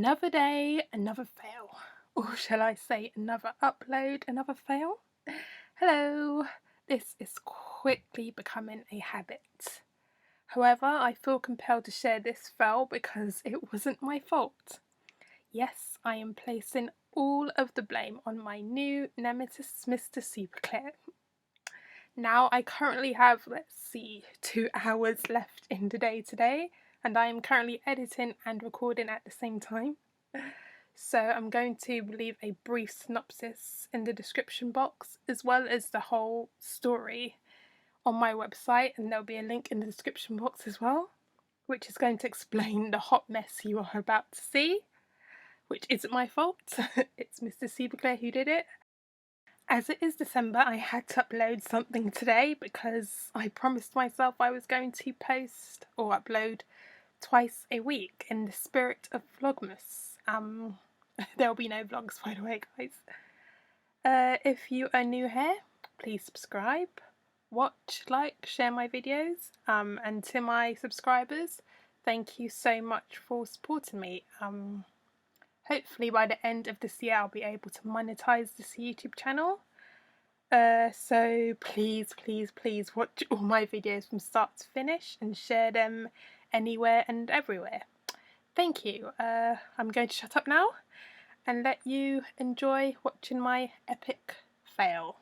Another day, another fail. Or shall I say another upload, another fail? Hello! This is quickly becoming a habit. However, I feel compelled to share this fail because it wasn't my fault. Yes, I am placing all of the blame on my new nemesis, Mr. SybilCreates. Now I currently have, 2 hours left in the day today, and I am currently editing and recording at the same time. So I'm going to leave a brief synopsis in the description box, as well as the whole story on my website, and there'll be a link in the description box as well, which is going to explain the hot mess you are about to see, which isn't my fault. It's Mr. SybilCreates who did it. As it is December, I had to upload something today because I promised myself I was going to post or upload twice a week in the spirit of Vlogmas. There'll be no vlogs, by the way, guys. If you are new here, please subscribe, watch, like, share my videos. And to my subscribers, thank you so much for supporting me. Hopefully by the end of this year I'll be able to monetize this YouTube channel. So please watch all my videos from start to finish and share them anywhere and everywhere. Thank you. I'm going to shut up now and let you enjoy watching my epic fail.